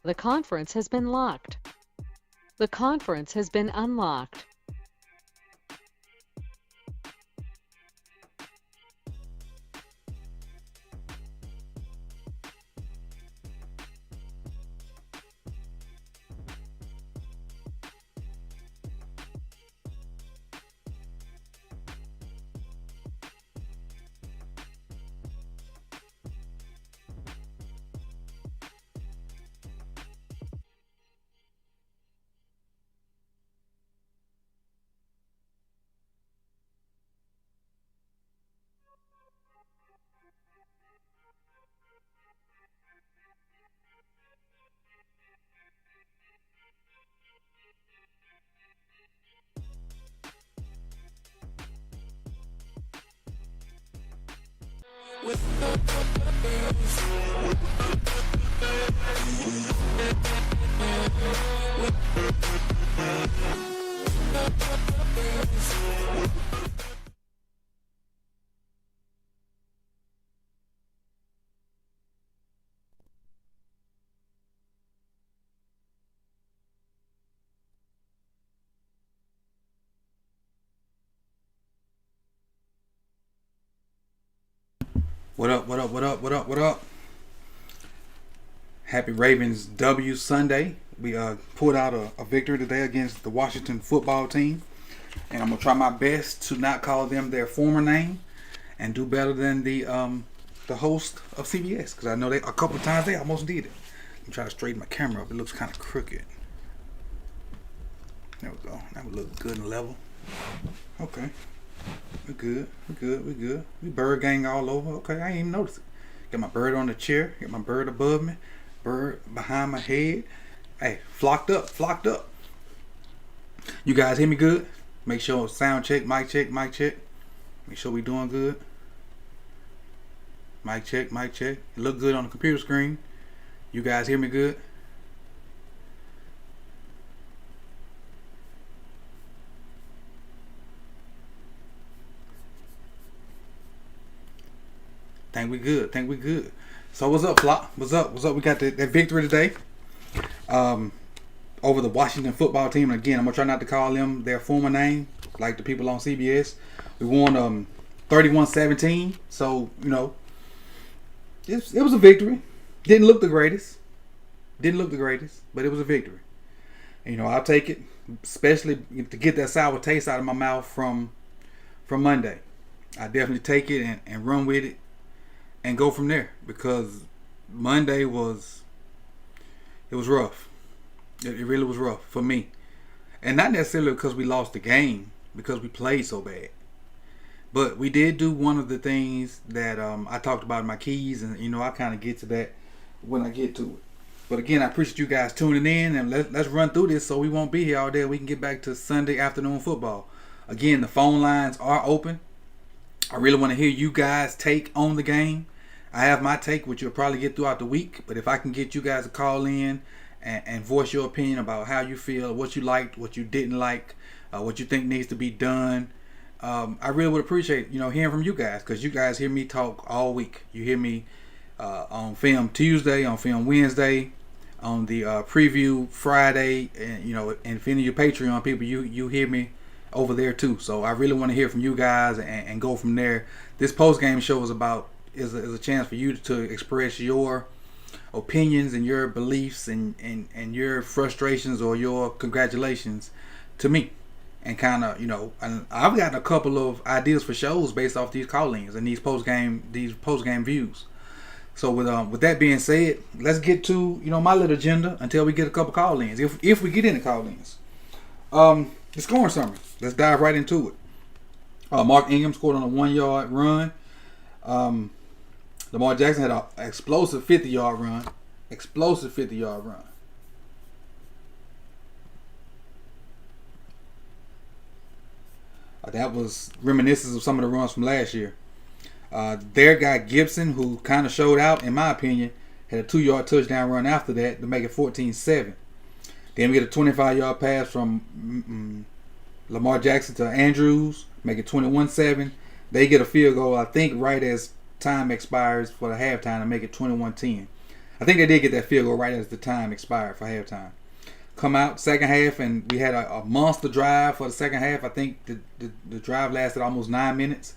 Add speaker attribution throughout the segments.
Speaker 1: The conference has been locked. The conference has been unlocked.
Speaker 2: What up, what up, what up, what up, what up? Happy Ravens W Sunday. We pulled out a victory today against the Washington football team. And I'm going to try my best to not call them their former name and do better than the host of CBS. Because I know a couple of times they almost did it. I'm trying to straighten my camera up. It looks kind of crooked. There we go. That would look good and level. Okay. We're good. We're good. We're good. We bird gang all over. Okay, I ain't even noticed it. Got my bird on the chair. Got my bird above me. Bird behind my head. Hey, flocked up. Flocked up. You guys hear me good? Make sure sound check, mic check, mic check. Make sure we doing good. Mic check, mic check. It look good on the computer screen. You guys hear me good? Think we good. Think we good. So what's up, Flock? What's up? What's up? We got that victory today. Over the Washington football team. And again, I'm gonna try not to call them their former name, like the people on CBS. We won 31-17. So, you know, it was a victory. Didn't look the greatest. Didn't look the greatest, but it was a victory. And, you know, I'll take it, especially to get that sour taste out of my mouth from Monday. I definitely take it and run with it and go from there, because Monday was rough. It really was rough for me, and not necessarily because we lost the game, because we played so bad. But we did do one of the things that I talked about in my keys, and you know, I kind of get to that when I get to it. But again, I appreciate you guys tuning in, and let's run through this so we won't be here all day. We can get back to Sunday afternoon football. Again, the phone lines are open. I really want to hear you guys' take on the game. I have my take, which you'll probably get throughout the week. But if I can get you guys to call in and voice your opinion about how you feel, what you liked, what you didn't like, what you think needs to be done, I really would appreciate, you know, hearing from you guys, because you guys hear me talk all week. You hear me on Film Tuesday, on Film Wednesday, on the preview Friday, and you know, and if any of your Patreon people, you hear me over there too. So I really want to hear from you guys and go from there. This post game show is a chance for you to express your opinions and your beliefs and your frustrations or your congratulations to me, and kind of, you know, and I've gotten a couple of ideas for shows based off these call-ins and these post game views. So with that being said, let's get to, you know, my little agenda until we get a couple call-ins, if we get any call-ins. The scoring summary. Let's dive right into it. Mark Ingram scored on a 1-yard run. Lamar Jackson had an explosive 50-yard run. That was reminiscent of some of the runs from last year. Their guy Gibson, who kind of showed out, in my opinion, had a 2-yard touchdown run after that to make it 14-7. Then we get a 25-yard pass from Lamar Jackson to Andrews, make it 21-7. They get a field goal, I think, right as time expires for the halftime to make it 21-10. I think they did get that field goal right as the time expired for halftime. Come out second half, and we had a monster drive for the second half. I think the drive lasted almost 9 minutes.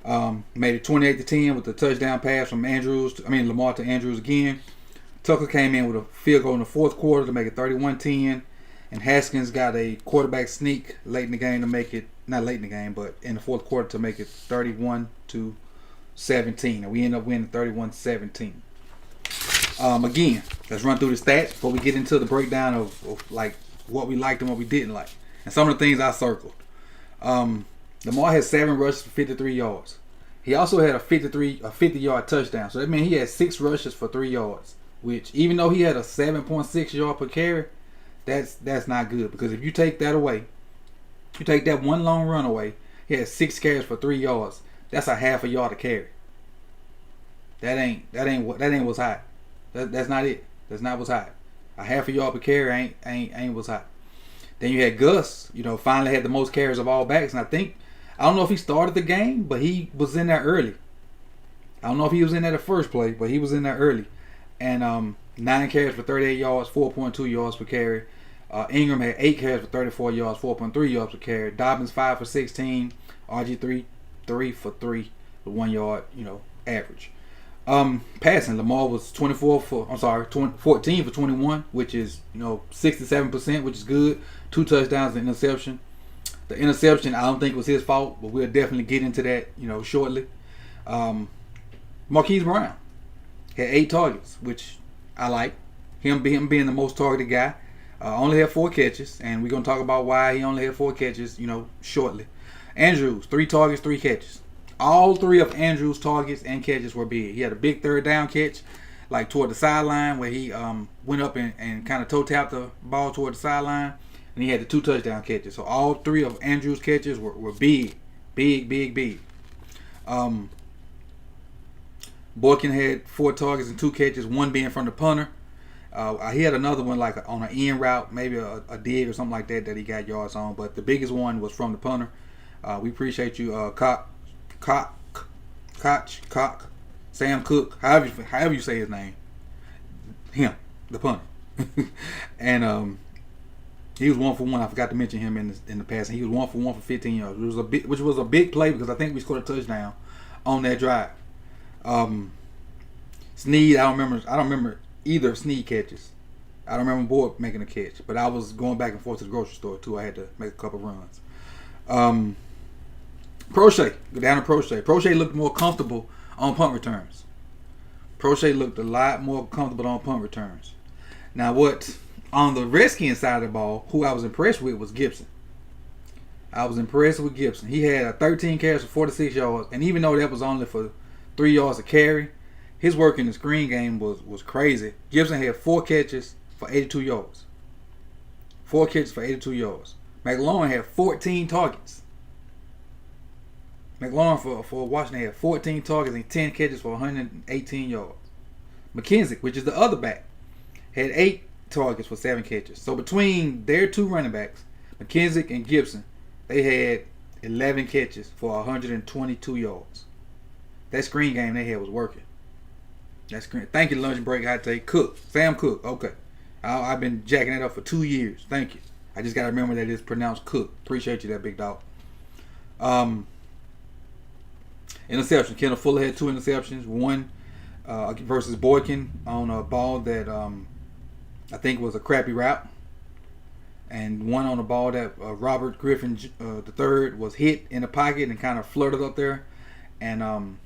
Speaker 2: Made it 28-10 with the touchdown pass from Lamar to Andrews again. Tucker came in with a field goal in the fourth quarter to make it 31-10. And Haskins got a quarterback sneak late in the game to make it, not late in the game, but in the fourth quarter to make it 31-17. And we ended up winning 31-17. Again, let's run through the stats before we get into the breakdown of like what we liked and what we didn't like. And some of the things I circled. Lamar had 7 rushes for 53 yards. He also had a 50-yard touchdown. So that means he had 6 rushes for 3 yards. Which, even though he had a 7.6 yard per carry, that's not good. Because if you take that away, you take that one long run away, he had 6 carries for 3 yards. That's a half a yard a carry. That ain't what's hot. That's not it. That's not what's hot. A half a yard per carry ain't what's hot. Then you had Gus, finally had the most carries of all backs, and I don't know if he started the game, but he was in there early. I don't know if he was in there the first play, but he was in there early. And 9 carries for 38 yards, 4.2 yards per carry. Ingram had 8 carries for 34 yards, 4.3 yards per carry. Dobbins 5 for 16. RG3 3 for 3 with 1 yard, average. Passing, Lamar was 14 for 21, which is 67%, which is good. 2 touchdowns and interception. The interception, I don't think was his fault, but we'll definitely get into that, shortly. Marquise Brown had 8 targets, which I like. Him being the most targeted guy. Only had 4 catches, and we're gonna talk about why he only had 4 catches, shortly. Andrews, 3 targets, 3 catches. All 3 of Andrews' targets and catches were big. He had a big third down catch, like toward the sideline, where he went up and kind of toe tapped the ball toward the sideline, and he had the 2 touchdown catches. So all 3 of Andrews' catches were big. Boykin had 4 targets and 2 catches, 1 being from the punter. He had another one like on an end route, maybe a dig or something like that he got yards on. But the biggest one was from the punter. We appreciate you, Sam Cook, however you say his name. Him, the punter. And he was 1 for 1. I forgot to mention him in the past. He was 1 for 1 for 15 yards, which was a big play because I think we scored a touchdown on that drive. Snead, I don't remember either of Snead catches. I don't remember Boyd making a catch, but I was going back and forth to the grocery store too. I had to make a couple runs. Prochet, go down to Prochet. Prochet looked more comfortable on punt returns. Prochet looked a lot more comfortable on punt returns. Now, what on the Redskins side of the ball, who I was impressed with was Gibson. I was impressed with Gibson. He had 13 carries for 46 yards, and even though that was only for 3 yards a carry, his work in the screen game was crazy. Gibson had 4 catches for 82 yards. 4 catches for 82 yards. McLaurin had 14 targets. McLaurin for Washington had 14 targets and 10 catches for 118 yards. McKenzie, which is the other back, had 8 targets for 7 catches. So between their 2 running backs, McKenzie and Gibson, they had 11 catches for 122 yards. That screen game they had was working. That screen. Thank you, lunch break. I take Sam Cook. Okay, I've been jacking that up for 2 years. Thank you. I just gotta remember that it's pronounced Cook. Appreciate you, that big dog. Interception. Kendall Fuller had 2 interceptions. One versus Boykin on a ball that I think was a crappy route, and one on a ball that Robert Griffin III was hit in the pocket and kind of flirted up there, and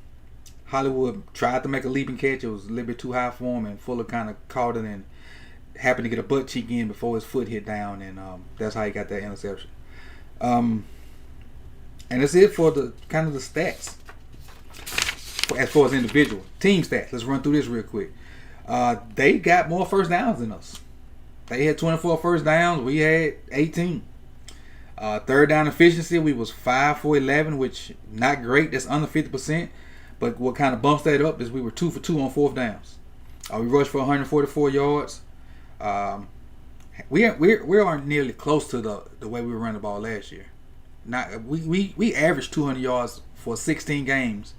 Speaker 2: Hollywood tried to make a leaping catch. It was a little bit too high for him, and Fuller kind of caught it and happened to get a butt cheek in before his foot hit down, and that's how he got that interception. And that's it for the kind of the stats. As far as individual team stats, let's run through this real quick. They got more first downs than us. They had 24 first downs. We had 18. Third down efficiency, we was 5 for 11, which not great. That's under 50%. But what kind of bumps that up is we were 2 for 2 on fourth downs. We rushed for 144 yards. We aren't nearly close to the way we were running the ball last year. We averaged 200 yards for 16 games,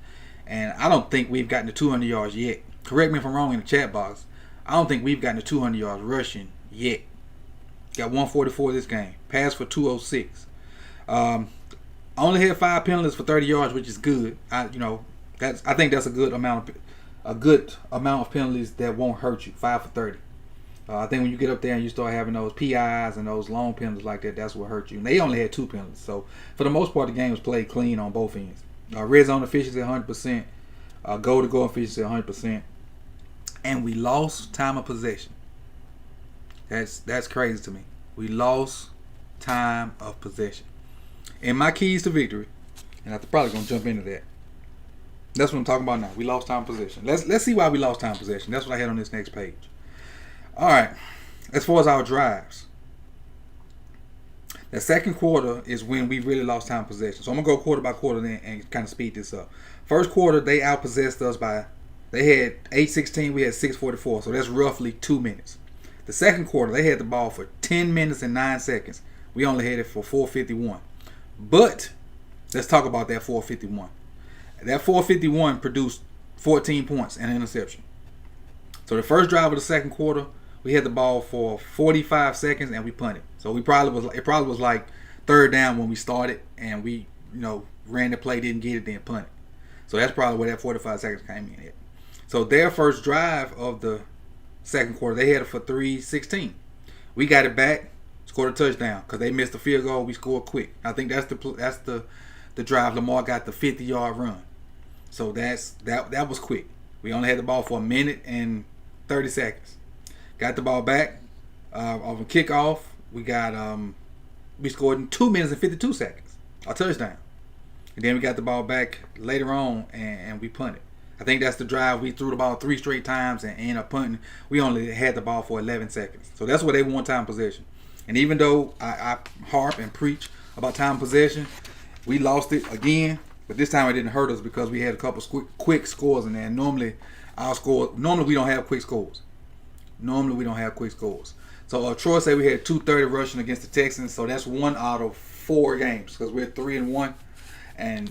Speaker 2: and I don't think we've gotten to 200 yards yet. Correct me if I'm wrong in the chat box. I don't think we've gotten to 200 yards rushing yet. Got 144 this game. Passed for 206. Only had 5 penalties for 30 yards, which is good. I think that's a good amount of penalties that won't hurt you. 5 for 30. I think when you get up there and you start having those PIs and those long penalties like that, that's what hurt you. And they only had 2 penalties. So for the most part, the game was played clean on both ends. Red zone efficiency 100%. Goal-to-goal efficiency 100%. And we lost time of possession. That's crazy to me. We lost time of possession. And my keys to victory, and I'm probably going to jump into that. That's what I'm talking about now. We lost time of possession. Let's see why we lost time of possession. That's what I had on this next page. All right. As far as our drives, the second quarter is when we really lost time of possession. So I'm going to go quarter by quarter and kind of speed this up. First quarter, they outpossessed us by, they had 8:16, we had 6:44. So that's roughly 2 minutes. The second quarter, they had the ball for 10 minutes and 9 seconds. We only had it for 4:51. But let's talk about that 4:51. That 4:51 produced 14 points and an interception. So the first drive of the second quarter, we had the ball for 45 seconds and we punted. So it probably was like third down when we started and we, ran the play, didn't get it, then punted. So that's probably where that 45 seconds came in at. So their first drive of the second quarter, they had it for 3:16. We got it back, scored a touchdown because they missed a field goal. We scored quick. I think that's the drive. Lamar got the 50-yard run. So that was quick. We only had the ball for a minute and 30 seconds. Got the ball back off a kickoff. We scored in 2 minutes and 52 seconds. A touchdown. And then we got the ball back later on and we punted. I think that's the drive. We threw the ball 3 straight times and ended up punting. We only had the ball for 11 seconds. So that's where they won time possession. And even though I harp and preach about time possession, we lost it again. But this time it didn't hurt us because we had a couple quick scores in there. And normally we don't have quick scores. So Troy said we had 230 rushing against the Texans. So that's 1 out of 4 games because we're 3-1. And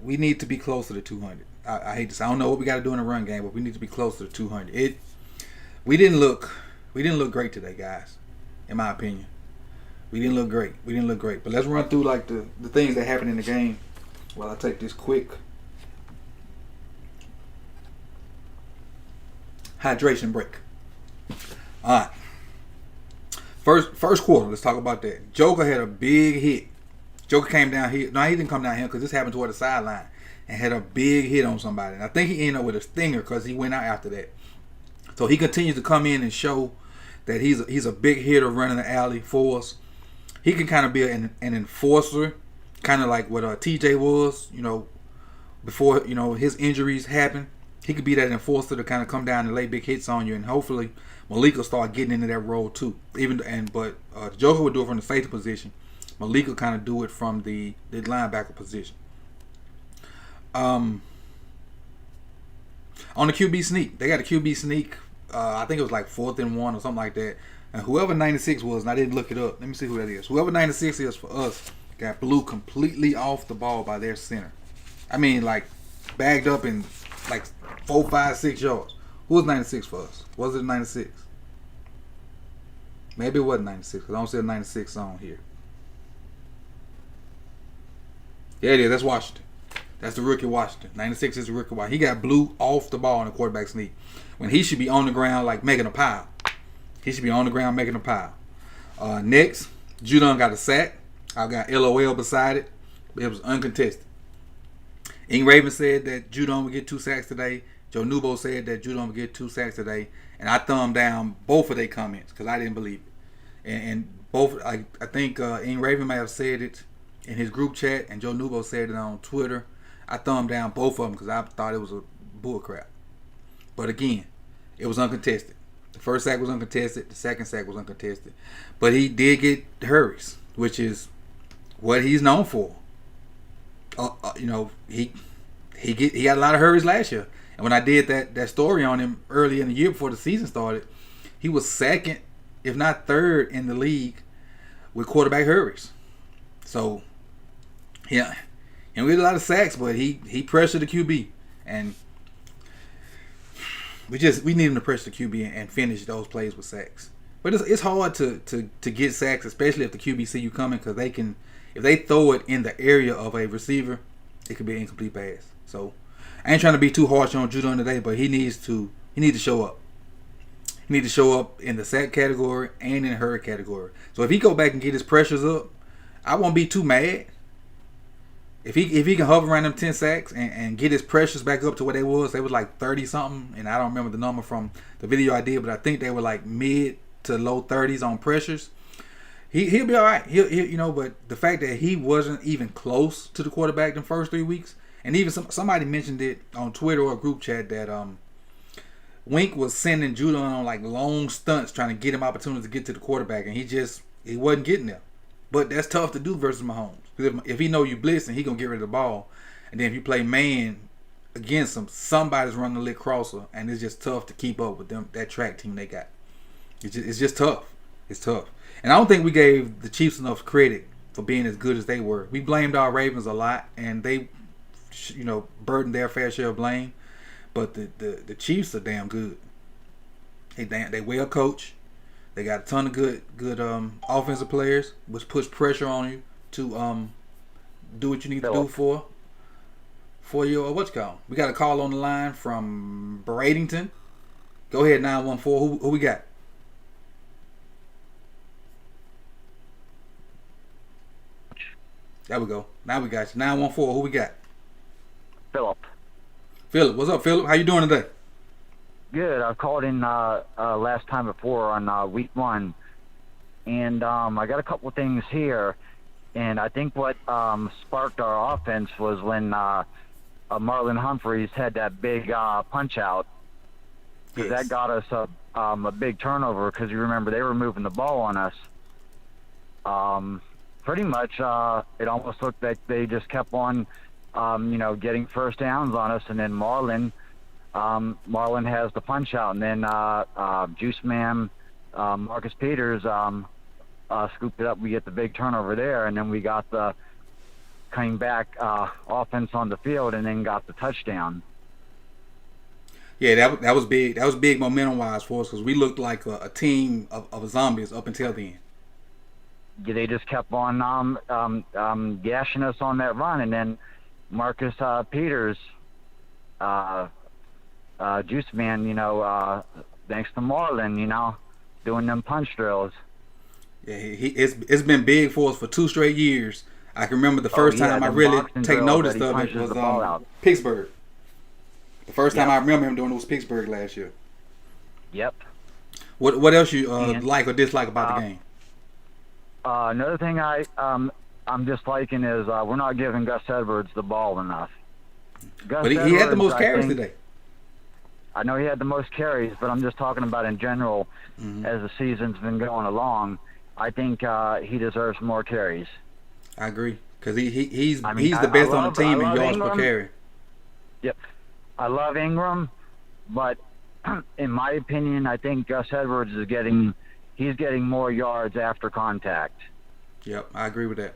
Speaker 2: we need to be closer to 200. I hate to say, I don't know what we got to do in the run game, but we need to be closer to 200. We didn't look great today, guys. In my opinion, we didn't look great. But let's run through like the things that happened in the game while I take this quick hydration break. All right. First quarter, let's talk about that. Joker had a big hit. Joker came down here. No, he didn't come down here because this happened toward the sideline and had a big hit on somebody. And I think he ended up with a stinger because he went out after that. So he continues to come in and show that he's a big hitter running the alley for us. He can kind of be an enforcer, kind of like what TJ was, before his injuries happened. He could be that enforcer to kind of come down and lay big hits on you, and hopefully Malik will start getting into that role too. But Joker would do it from the safety position. Malik will kind of do it from the linebacker position. On the QB sneak, they got a QB sneak. I think it was like 4th and 1 or something like that. And whoever 96 was, and I didn't look it up. Let me see who that is. Whoever 96 is for us got blew completely off the ball by their center. I mean, like bagged up in like 4, 5, 6 yards. Who was 96 for us? Was it 96? Maybe it wasn't 96 because I don't see a 96 on here. Yeah, it is. That's Washington. That's the rookie Washington. 96 is the rookie Washington. He got blew off the ball in the quarterback sneak when he should be on the ground like making a pile. Next, Judon got a sack. I got LOL beside it. It was uncontested. IvanEvans said that Judon would get 2 sacks today. Joe Nubo said that Judon would get 2 sacks today. And I thumbed down both of their comments because I didn't believe it. And both, I think IvanEvans may have said it in his group chat, and Joe Nubo said it on Twitter. I thumbed down both of them because I thought it was a bull crap. But again, it was uncontested. The first sack was uncontested. The second sack was uncontested. But he did get hurries, which is what he's known for. He got a lot of hurries last year. And when I did that story on him early in the year before the season started, he was second, if not third, in the league with quarterback hurries. So, yeah. And we had a lot of sacks, but he pressured the QB. And We need him to press the QB and finish those plays with sacks. But it's hard to get sacks, especially if the QB see you coming, because they can, if they throw it in the area of a receiver, it could be an incomplete pass. So I ain't trying to be too harsh on Judon today, but he needs to show up. He needs to show up in the sack category and in the hurry category. So if he go back and get his pressures up, I won't be too mad. If he can hover around them 10 sacks and get his pressures back up to what they was like 30 something, and I don't remember the number from the video I did, but I think they were like mid to low 30s on pressures. He'll be all right. He'll but the fact that he wasn't even close to the quarterback the first 3 weeks, and even somebody mentioned it on Twitter or a group chat that Wink was sending Judon on like long stunts trying to get him opportunities to get to the quarterback, and he wasn't getting there. But that's tough to do versus Mahomes. Because if he know you blitzing, he gonna get rid of the ball. And then if you play man against him, somebody's running a lit crosser, and it's just tough to keep up with them. That track team they got, it's just tough. It's tough. And I don't think we gave the Chiefs enough credit for being as good as they were. We blamed our Ravens a lot, and they, burdened their fair share of blame. But the Chiefs are damn good. They well coached. They got a ton of good offensive players, which puts pressure on you to do what you need to do for your what's called. We got a call on the line from Bradenton. Go ahead, 914. Who we got? There we go. Now we got you. 914. Who we got?
Speaker 3: Philip.
Speaker 2: Philip, what's up, Philip? How you doing today?
Speaker 3: Good. I called in last time before on week 1, and I got a couple of things here. And I think what sparked our offense was when Marlon Humphreys had that big punch out. Yes. That got us a big turnover because you remember they were moving the ball on us. Pretty much, it almost looked like they just kept on, getting first downs on us, and then Marlon has the punch out, and then Juice Man, Marcus Peters scooped it up. We get the big turnover there, and then we got the coming back offense on the field, and then got the touchdown.
Speaker 2: Yeah, that was big. That was big momentum wise for us because we looked like a team of zombies up until then.
Speaker 3: Yeah, they just kept on gashing us on that run, and then Marcus Peters, Juice Man, thanks to Marlon, doing them punch drills.
Speaker 2: Yeah, it's been big for us for 2 straight years. I can remember the first time I really take notice of it was Pittsburgh. The first time I remember him doing it was Pittsburgh last year.
Speaker 3: Yep.
Speaker 2: What else you like or dislike about the game?
Speaker 3: Another thing I'm disliking is we're not giving Gus Edwards the ball enough.
Speaker 2: But he had the most carries today.
Speaker 3: I know he had the most carries, but I'm just talking about in general as the season's been going along. I think he deserves more carries.
Speaker 2: I agree because he's the best on the team in yards per carry.
Speaker 3: Yep, I love Ingram, but in my opinion, I think Gus Edwards is getting more yards after contact.
Speaker 2: Yep, I agree with that.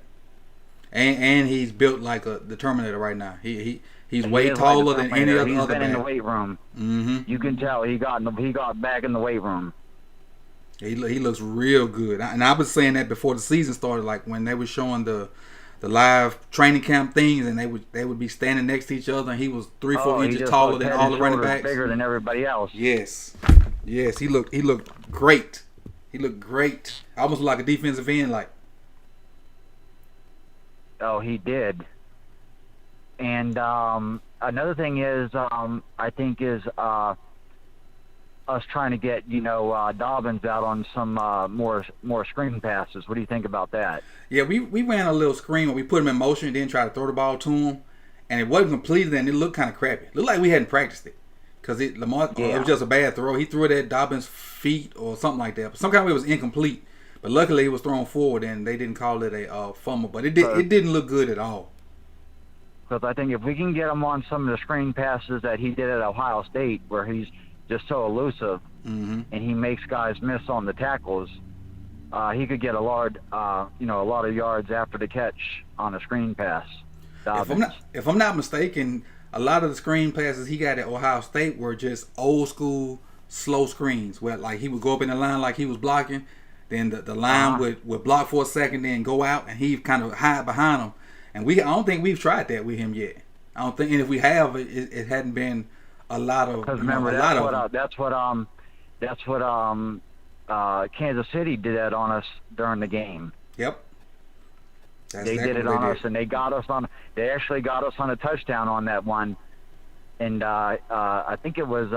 Speaker 2: And he's built like the Terminator right now. He's way taller than any other
Speaker 3: back. He's been in the
Speaker 2: back.
Speaker 3: weight room.
Speaker 2: Mm-hmm.
Speaker 3: You can tell he got back in the weight room.
Speaker 2: He looks real good. And I was saying that before the season started, like when they were showing the live training camp things, and they would be standing next to each other, and he was 3-4 inches taller than all the running backs.
Speaker 3: Bigger than everybody else.
Speaker 2: Yes, he looked great. He looked great. Almost like a defensive end, like.
Speaker 3: Oh, he did. And another thing is, I think is us trying to get Dobbins out on some more screen passes. What do you think about that? Yeah,
Speaker 2: we ran a little screen where we put him in motion and then tried to throw the ball to him, and it wasn't completed, and it looked kind of crappy. It looked like we hadn't practiced it because it was just a bad throw. He threw it at Dobbins' feet or something like that. But some kind of way it was incomplete. But luckily it was thrown forward, and they didn't call it a fumble. But it didn't look good at all.
Speaker 3: Because I think if we can get him on some of the screen passes that he did at Ohio State, where he's just so elusive and he makes guys miss on the tackles, he could get a lot of yards after the catch on a screen pass.
Speaker 2: If I'm not mistaken, a lot of the screen passes he got at Ohio State were just old school slow screens where like he would go up in the line like he was blocking, then the line would block for a second, then go out, and he kind of hide behind him. And I don't think we've tried that with him yet. I don't think, and if we have, it hadn't been a lot of.
Speaker 3: Because remember, that's what Kansas City did that on us during the game.
Speaker 2: Yep.
Speaker 3: They did it on us, and they got us on. They actually got us on a touchdown on that one, and I think it was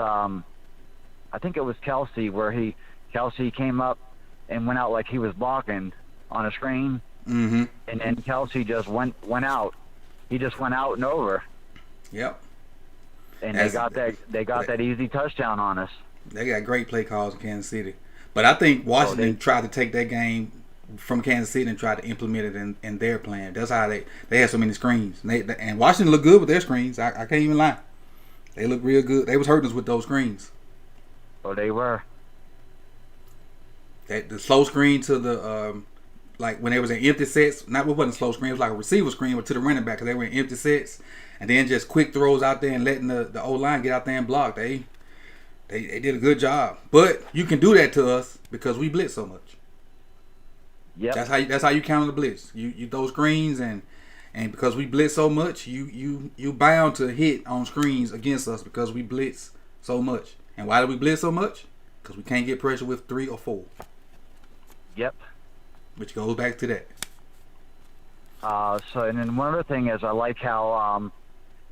Speaker 3: Kelsey where Kelsey came up and went out like he was blocking on a screen,
Speaker 2: mm-hmm.
Speaker 3: and then Kelsey just went out. He just went out and over.
Speaker 2: Yep.
Speaker 3: And they got that easy touchdown on us.
Speaker 2: They got great play calls in Kansas City, but I think Washington tried to take that game from Kansas City and try to implement it in their plan. That's how they had so many screens. And Washington looked good with their screens. I can't even lie. They looked real good. They was hurting us with those screens.
Speaker 3: Oh, they were.
Speaker 2: The slow screen to the like when they was in empty sets. It wasn't a slow screen. It was like a receiver screen, but to the running back because they were in empty sets, and then just quick throws out there and letting the O line get out there and block. They did a good job. But you can do that to us because we blitz so much.
Speaker 3: Yep.
Speaker 2: That's how you counter the blitz. You throw screens and because we blitz so much, you bound to hit on screens against us because we blitz so much. And why do we blitz so much? Because we can't get pressure with 3 or 4.
Speaker 3: Yep.
Speaker 2: Which goes back to that.
Speaker 3: And then one other thing is I like how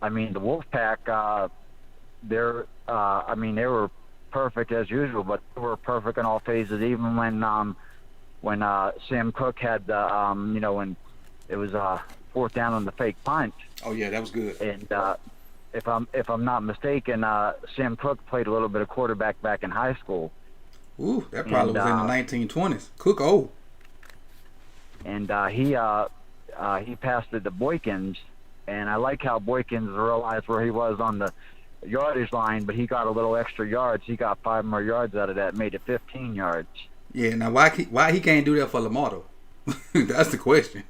Speaker 3: the Wolfpack they were perfect as usual, but they were perfect in all phases, even when Sam Cook had the when it was fourth down on the fake punt.
Speaker 2: Oh yeah, that was good.
Speaker 3: And if I'm not mistaken, Sam Cook played a little bit of quarterback back in high school.
Speaker 2: Ooh, that probably was in the 1920s. Cook old.
Speaker 3: And he passed it to Boykins, and I like how Boykins realized where he was on the yardage line, but he got a little extra yards. He got 5 more yards out of that, made it 15 yards.
Speaker 2: Yeah, now why he can't do that for Lamar though? That's the question.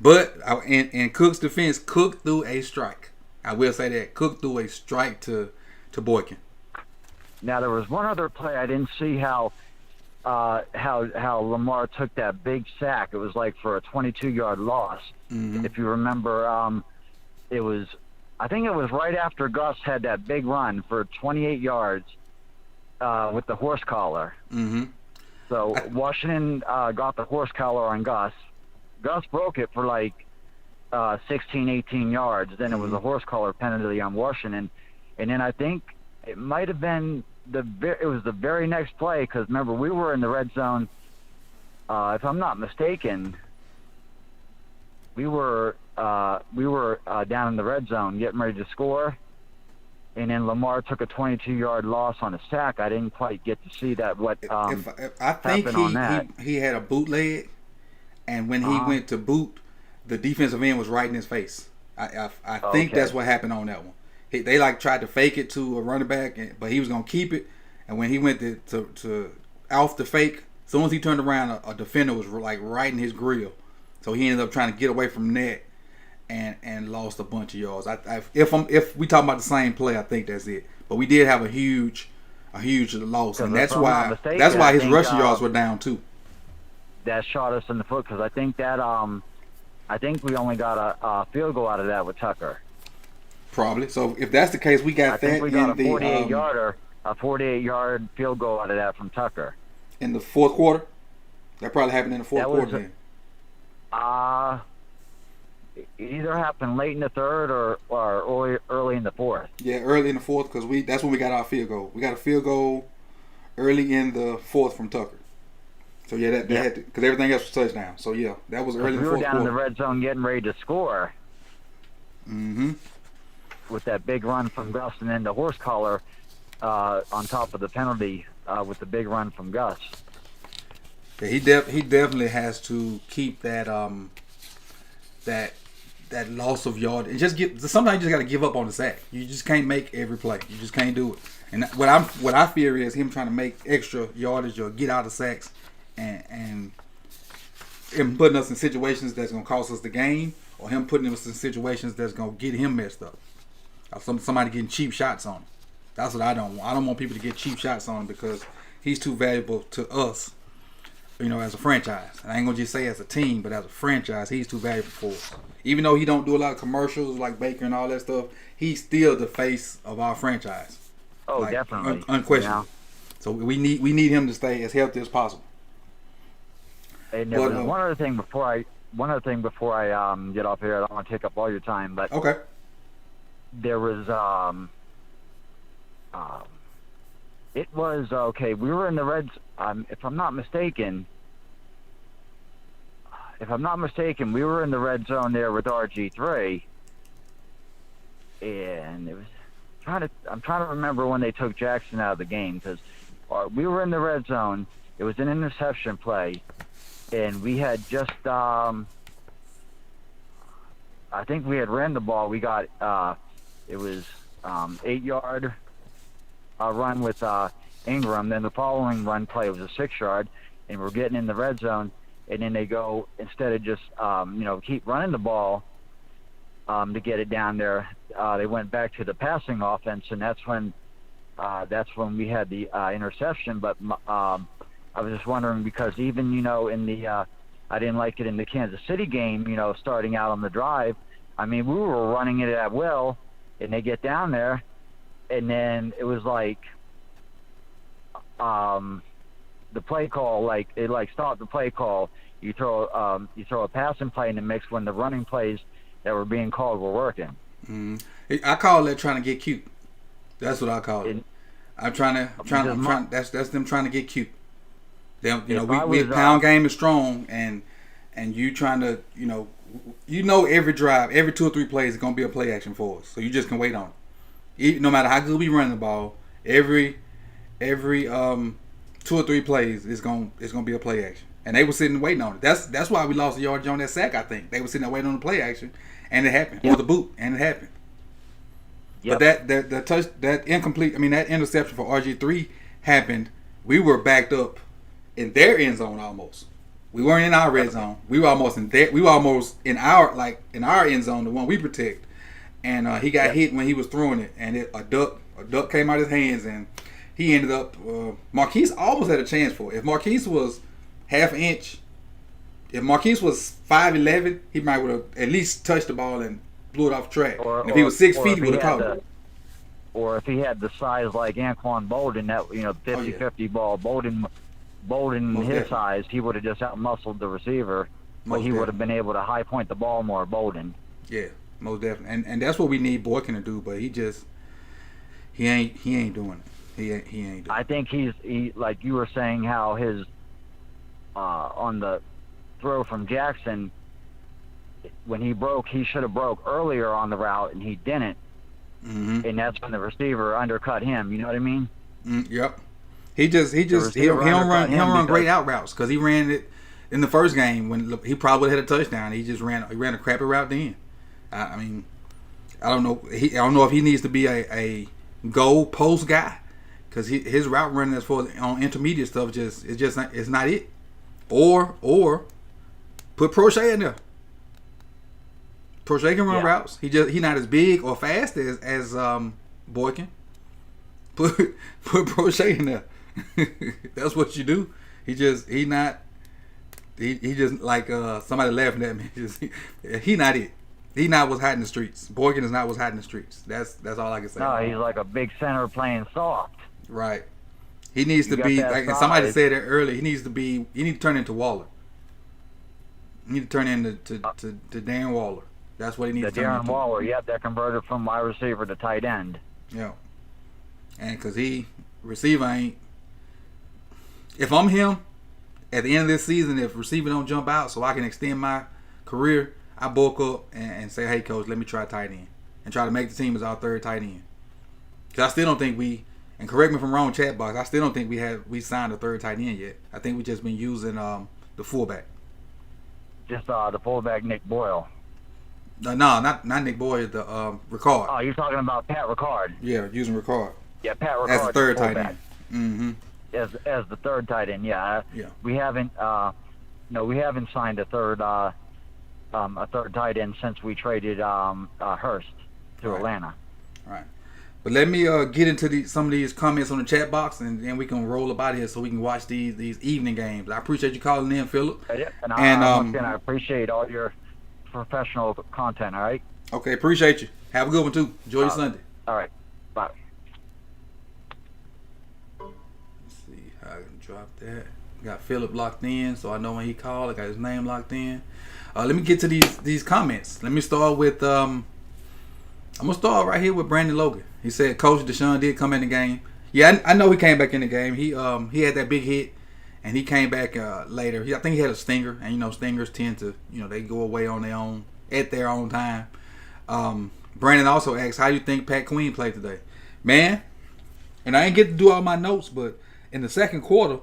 Speaker 2: But in Cook's defense, Cook threw a strike. I will say that Cook threw a strike to Boykin.
Speaker 3: Now there was one other play I didn't see how Lamar took that big sack. It was like for a 22-yard loss.
Speaker 2: Mm-hmm.
Speaker 3: If you remember, I think it was right after Gus had that big run for 28 yards with the horse collar.
Speaker 2: Mm-hmm.
Speaker 3: So Washington got the horse collar on Gus. Gus broke it for like 16, 18 yards. Then it was a horse collar penalty on Washington. And then I think it might have been it was the very next play, because remember, we were in the red zone. If I'm not mistaken, we were down in the red zone getting ready to score. And then Lamar took a 22-yard loss on a sack. I didn't quite get to see that.
Speaker 2: I think he had a bootleg, and when he went to boot, the defensive end was right in his face. I think that's what happened on that one. They tried to fake it to a running back, but he was gonna keep it. And when he went to off the fake, as soon as he turned around, a defender was like right in his grill. So he ended up trying to get away from that. And lost a bunch of yards. If we talk about the same play, I think that's it. But we did have a huge loss, and that's why his rushing yards were down too.
Speaker 3: That shot us in the foot, because I think we only got a field goal out of that with Tucker.
Speaker 2: Probably. So if that's the case, we got that. I think
Speaker 3: we got a 48-yard field goal out of that from Tucker
Speaker 2: in the fourth quarter. That probably happened in the fourth quarter. Then.
Speaker 3: It either happened late in the third or early in the fourth.
Speaker 2: Yeah, early in the fourth, because that's when we got our field goal. We got a field goal early in the fourth from Tucker. So yeah, that had to, because everything else was touchdown. So yeah, that was early in the fourth quarter.
Speaker 3: We were down in the red zone getting ready to score.
Speaker 2: Mm-hmm.
Speaker 3: With that big run from Gus, and then the horse collar on top of the penalty with the big run from Gus.
Speaker 2: Yeah, he definitely has to keep that that loss of yard, and sometimes you just got to give up on the sack. You just can't make every play. You just can't do it. And what I fear is him trying to make extra yardage or get out of sacks and putting us in situations that's gonna cost us the game, or him putting us in situations that's gonna get him messed up. somebody getting cheap shots on him. That's what I don't want. I don't want people to get cheap shots on him because he's too valuable to us, as a franchise. And I ain't gonna just say as a team, but as a franchise, he's too valuable for us. Even though he don't do a lot of commercials like Baker and all that stuff, he's still the face of our franchise.
Speaker 3: Oh, definitely,
Speaker 2: unquestionably. So we need him to stay as healthy as possible.
Speaker 3: And there was one other thing before I get off here. I don't want to take up all your time, but
Speaker 2: okay.
Speaker 3: There was it was okay. We were in the Reds. If I'm not mistaken, we were in the red zone there with RG3, and it was I'm trying to remember when they took Jackson out of the game because we were in the red zone. It was an interception play, and we had just I think we had ran the ball. We got it was 8-yard run with Ingram. Then the following run play was a 6-yard, and we're getting in the red zone. And then they go, instead of just keep running the ball to get it down there, they went back to the passing offense, and that's when we had the interception. But I was just wondering because even in the I didn't like it in the Kansas City game, starting out on the drive. I mean, we were running it at will, and they get down there, and then it was like the play call, it stopped the play call. You throw a passing play in the mix when the running plays that were being called were working.
Speaker 2: I call that trying to get cute. That's what I call it. I'm trying. That's them trying to get cute. We pound game is strong, and you trying to every drive, every 2 or 3 plays is gonna be a play action for us. So you just can wait on it. No matter how good we run the ball, every 2 or 3 plays is gonna be a play action. And they were sitting waiting on it. That's why we lost the yardage on that sack. I think they were sitting there waiting on the play action, and it happened, or the boot, and it happened. Yep. But that interception for RG3 happened. We were backed up in their end zone almost. We weren't in our red zone. We were almost in there. We were almost in our end zone, the one we protect. And he got hit when he was throwing it, and a duck came out of his hands, and he ended up. Marquise almost had a chance for it. If Marquise was half an inch, if Marquise was 5'11", he might would have at least touched the ball and blew it off track. And if he was 6 feet, he would have caught it.
Speaker 3: Or if he had the size like Anquan Bolden, that 50-50 ball, Bolden
Speaker 2: Most
Speaker 3: his
Speaker 2: definitely.
Speaker 3: size, he would have just out-muscled the receiver, but he would have been able to high point the ball more, Bolden.
Speaker 2: Yeah, most definitely. And that's what we need Boykin to do, but he ain't doing it. He ain't doing it.
Speaker 3: I think he like you were saying how his on the throw from Jackson, when he should have broke earlier on the route, and he didn't.
Speaker 2: Mm-hmm.
Speaker 3: And that's when the receiver undercut him. You know what I mean?
Speaker 2: Yep. He don't run great out routes because he ran it in the first game when he probably had a touchdown. He ran a crappy route then. I mean, I don't know. I don't know if he needs to be a goal post guy because his route running as far as on intermediate stuff it's not it. Or put Prochet in there. Prochet can run routes. He not as big or fast as Boykin. Put Prochet in there. That's what you do. He just like somebody laughing at me. He not it. He not what's hot in the streets. Boykin is not what's hot in the streets. That's all I can say.
Speaker 3: No, he's like a big center playing soft.
Speaker 2: Right. He needs to be like somebody said it earlier. He needs to turn into Waller. He need to turn into to Darren Waller. That's what he needs to turn into.
Speaker 3: Darren Waller, that converted from wide receiver to tight end.
Speaker 2: Yeah. And because receiver ain't. If I'm him, at the end of this season, if receiver don't jump out so I can extend my career, I bulk up and say, hey, coach, let me try tight end. And try to make the team as our third tight end. Because I still don't think and correct me if I'm wrong, chat box, I still don't think we signed a third tight end yet. I think we just been using the fullback.
Speaker 3: Just the fullback, Nick Boyle.
Speaker 2: No, not Nick Boyle, the Ricard.
Speaker 3: Oh, you're talking about Pat Ricard.
Speaker 2: Yeah, using Ricard.
Speaker 3: Yeah, Pat Ricard.
Speaker 2: As the third tight end. Mm-hmm.
Speaker 3: As the third tight end, yeah. We haven't signed a third tight end since we traded Hurst to Atlanta.
Speaker 2: Right. But let me get into some of these comments on the chat box, and then we can roll up out of here so we can watch these evening games. I appreciate you calling in, Philip.
Speaker 3: Yeah, and,
Speaker 2: And
Speaker 3: once again, I appreciate all your professional content. All right.
Speaker 2: Okay, appreciate you. Have a good one too. Enjoy your Sunday.
Speaker 3: All right. Bye.
Speaker 2: Let's see how I can drop that. Got Philip locked in, so I know when he called. I got his name locked in. Let me get to these comments. Let me start with I'm gonna start right here with Brandon Logan. He said Coach Deshaun did come in the game. Yeah, I know he came back in the game. He had that big hit, and he came back later. I think he had a stinger, and stingers tend to they go away on their own at their own time. Brandon also asked, how do you think Pat Queen played today? Man, and I didn't get to do all my notes, but in the second quarter,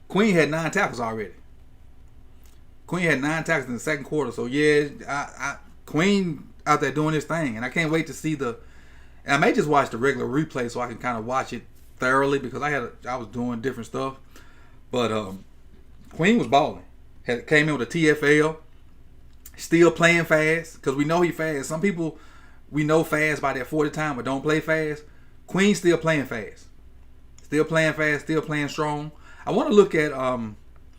Speaker 2: Queen had 9 tackles already. Queen had 9 tackles in the second quarter. So, yeah, Queen out there doing his thing. And I can't wait to see and I may just watch the regular replay so I can kind of watch it thoroughly because I was doing different stuff. But Queen was balling. Came in with a TFL. Still playing fast because we know he fast. Some people we know fast by that 40 time but don't play fast. Queen still playing fast. Still playing fast. Still playing strong. I want to look at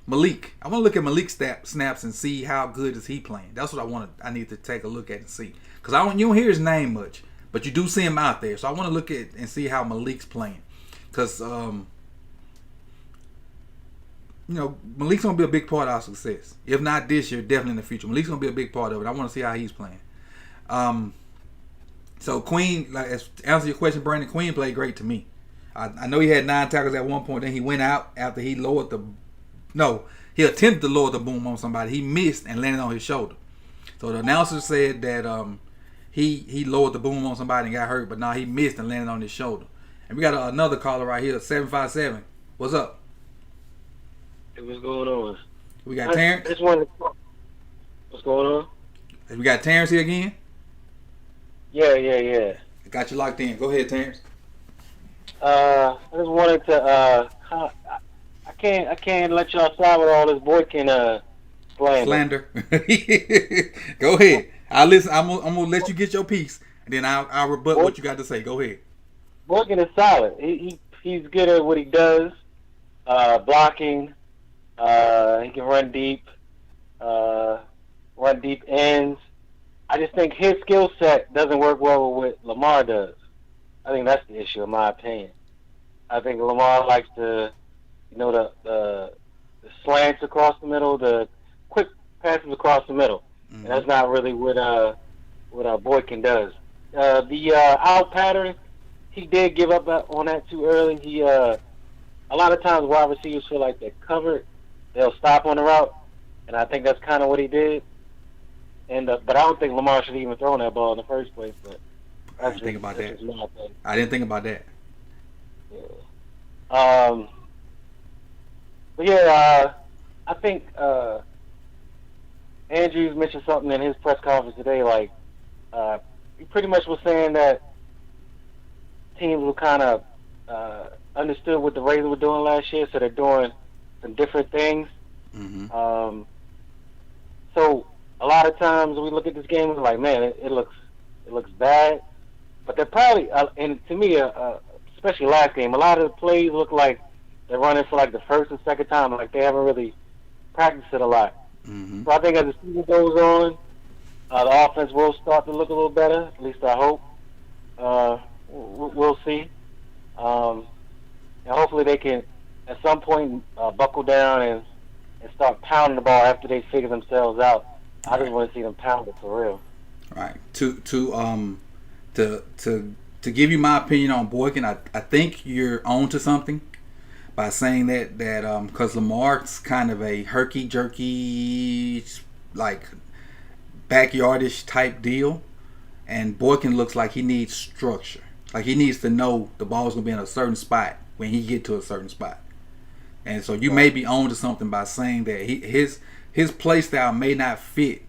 Speaker 2: Malik. I want to look at Malik's snaps and see how good is he playing. That's what I need to take a look at and see. Because you don't hear his name much, but you do see him out there. So I want to look at and see how Malik's playing. Because Malik's gonna be a big part of our success. If not this year, definitely in the future. Malik's gonna be a big part of it. I want to see how he's playing. So Queen, to answer your question, Brandon, Queen played great to me. I know he had 9 tackles at one point. Then he went out after he he attempted to lower the boom on somebody. He missed and landed on his shoulder. So the announcer said that he lowered the boom on somebody and got hurt, but now he missed and landed on his shoulder. And we got another caller right here, 757. What's up?
Speaker 4: Hey, what's going on?
Speaker 2: We got Terrence.
Speaker 4: What's going on?
Speaker 2: We got Terrence here again.
Speaker 4: Yeah.
Speaker 2: Got you locked in. Go ahead, Terrence.
Speaker 4: I just wanted to. I can't let y'all slide with all this Boykin
Speaker 2: slander. Go ahead. I'll listen. I'm gonna let you get your piece, and then I'll rebut what you got to say. Go ahead.
Speaker 4: Boykin is solid. He's good at what he does. Blocking. He can run deep ends. I just think his skill set doesn't work well with what Lamar does. I think that's the issue, in my opinion. I think Lamar likes to, the slants across the middle, the quick passes across the middle, and that's not really what Boykin does. The out pattern, he did give up on that too early. He a lot of times wide receivers feel like they're covered, they'll stop on the route, and I think that's kind of what he did. And but I don't think Lamar should have even thrown that ball in the first place. But
Speaker 2: I didn't think about that. I didn't think about that.
Speaker 4: Yeah. But yeah, I think Andrews mentioned something in his press conference today. Like he pretty much was saying that teams were kind of understood what the Ravens were doing last year, so they're doing some different things.
Speaker 2: Mm-hmm.
Speaker 4: So a lot of times we look at this game and we're like, man, it looks bad. But they're probably, and to me, especially last game, a lot of the plays look like they're running for like the first and second time, like they haven't really practiced it a lot.
Speaker 2: Mm-hmm.
Speaker 4: So I think as the season goes on, the offense will start to look a little better. At least I hope. We'll see. And hopefully they can, at some point, buckle down and start pounding the ball after they figure themselves out. I just want to see them pound it for real.
Speaker 2: Right. To give you my opinion on Boykin, I think you're on to something by saying that because Lamar's kind of a herky-jerky, like backyardish type deal, and Boykin looks like he needs structure. Like he needs to know the ball's going to be in a certain spot when he get to a certain spot. And so you may be on to something by saying that his play style may not fit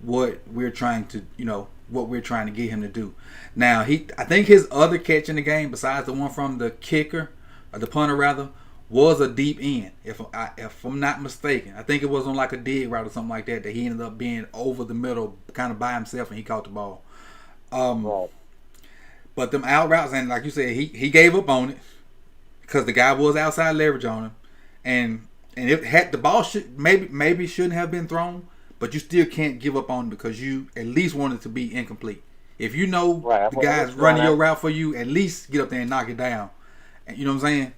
Speaker 2: what we're trying to get him to do. Now I think his other catch in the game, besides the one from the kicker, or the punter rather, was a deep end. If I'm not mistaken, I think it was on like a dig route or something like that he ended up being over the middle, kind of by himself, and he caught the ball.
Speaker 4: Right.
Speaker 2: But them out routes, and like you said, he gave up on it because the guy was outside leverage on him, and it had the ball should maybe shouldn't have been thrown, but you still can't give up on it because you at least want it to be incomplete. If you know
Speaker 4: Right.
Speaker 2: the guy's running your route for you, at least get up there and knock it down. And you know what I'm saying?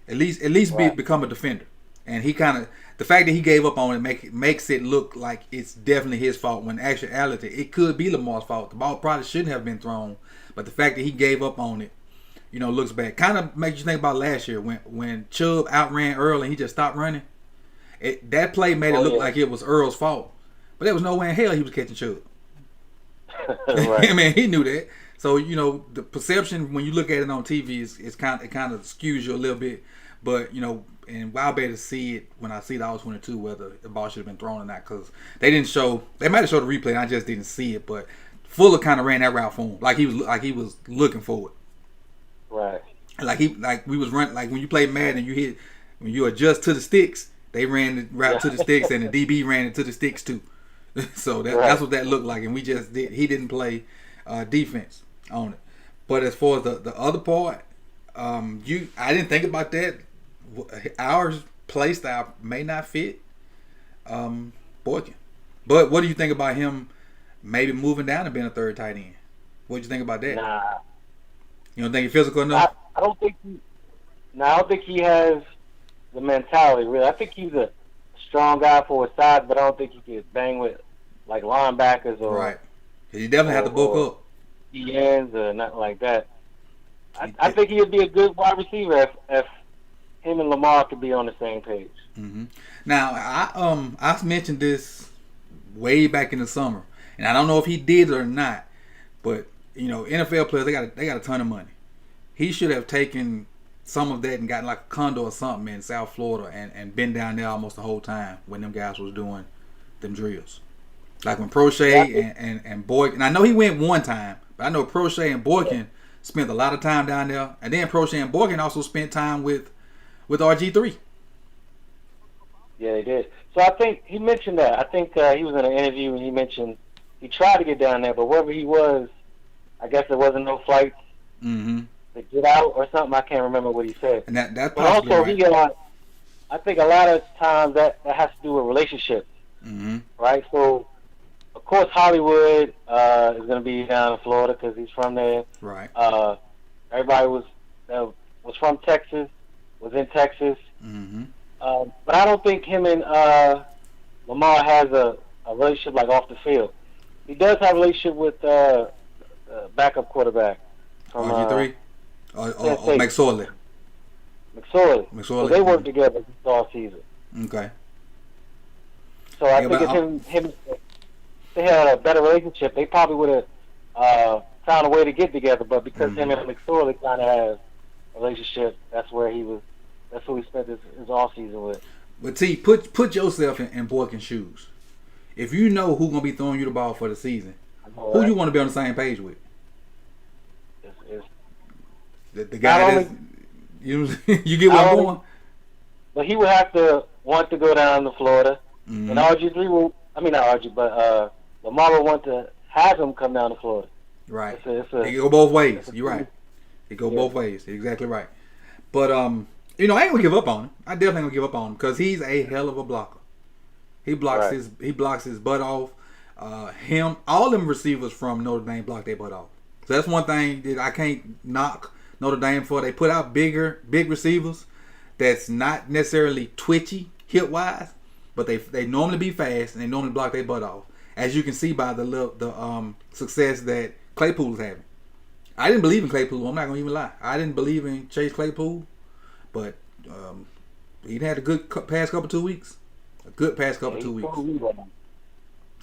Speaker 2: At least
Speaker 4: Right.
Speaker 2: become a defender. And he kind of the fact that he gave up on it makes it look like it's definitely his fault. When in actuality, it could be Lamar's fault. The ball probably shouldn't have been thrown, but the fact that he gave up on it, looks bad. Kind of makes you think about last year when Chubb outran Earl and he just stopped running. That play made it look like it was Earl's fault, but there was no way in hell he was catching Chubb.
Speaker 4: Right.
Speaker 2: I mean, he knew that. So the perception when you look at it on TV is kind of skews you a little bit. But and I'll be able to see it when I see the all-22 whether the ball should have been thrown or not, because they didn't show. They might have showed the replay and I just didn't see it. But Fuller kind of ran that route for him, like he was looking for it.
Speaker 4: Right.
Speaker 2: Like we was running, like when you play Madden, when you adjust to the sticks, they ran the route to the sticks and the DB ran it to the sticks too. So that's what that looked like, and he didn't play defense on it. But as far as the other part, I didn't think about that. Our play style may not fit Boykin. But what do you think about him maybe moving down and being a third tight end? What do you think about that?
Speaker 4: Nah.
Speaker 2: You don't think he's physical enough?
Speaker 4: I don't think I don't think he has the mentality, really. I think he's a strong guy for his size, but I don't think he can bang with like linebackers or
Speaker 2: right. You definitely have to bulk up.
Speaker 4: ends or nothing like that. I think he'd be a good wide receiver if him and Lamar could be on the same page.
Speaker 2: Mm-hmm. Now I mentioned this way back in the summer, and I don't know if he did or not, but NFL players they got a ton of money. He should have taken some of that and gotten like a condo or something in South Florida and been down there almost the whole time when them guys was doing them drills. Like when Prochet and Boykin, and I know he went one time, but I know Prochet and Boykin spent a lot of time down there, and then Prochet and Boykin also spent time with RG3.
Speaker 4: Yeah, they did. So I think he mentioned that. I think he was in an interview and he mentioned he tried to get down there, but wherever he was, I guess there wasn't no flights to get out or something. I can't remember what he said.
Speaker 2: And that's
Speaker 4: but also,
Speaker 2: right.
Speaker 4: I think a lot of times that has to do with relationships, right? So, of course, Hollywood is going to be down in Florida because he's from there.
Speaker 2: Right.
Speaker 4: Everybody was from Texas, was in Texas. But I don't think him and Lamar has a relationship like off the field. He does have a relationship with backup quarterback from
Speaker 2: RG3 or McSorley.
Speaker 4: McSorley. So they work together all season.
Speaker 2: Okay.
Speaker 4: So I think if him they had a better relationship, they probably would have found a way to get together. But because him and McSorley kind of have a relationship, that's who he spent his off season with.
Speaker 2: But T, put yourself in Boykin's shoes. If you know who's gonna be throwing you the ball for the season, who you want to be on the same page with? The guy that you get where I'm going.
Speaker 4: But he would have to want to go down to Florida, and RG3 will. I mean not RG, but Lamar will want to have him come down to Florida.
Speaker 2: Right. It go both ways. You're right. It go both ways. You're exactly right. But I ain't gonna give up on him. I definitely ain't gonna give up on him because he's a hell of a blocker. He blocks his butt off. All them receivers from Notre Dame block their butt off. So that's one thing that I can't knock Notre Dame for. They put out big receivers that's not necessarily twitchy hip wise, but they normally be fast and they normally block their butt off. As you can see by the success that Claypool is having. I didn't believe in Claypool. I'm not gonna even lie. I didn't believe in Chase Claypool, but he had a good past couple 2 weeks. A good past couple 2 weeks.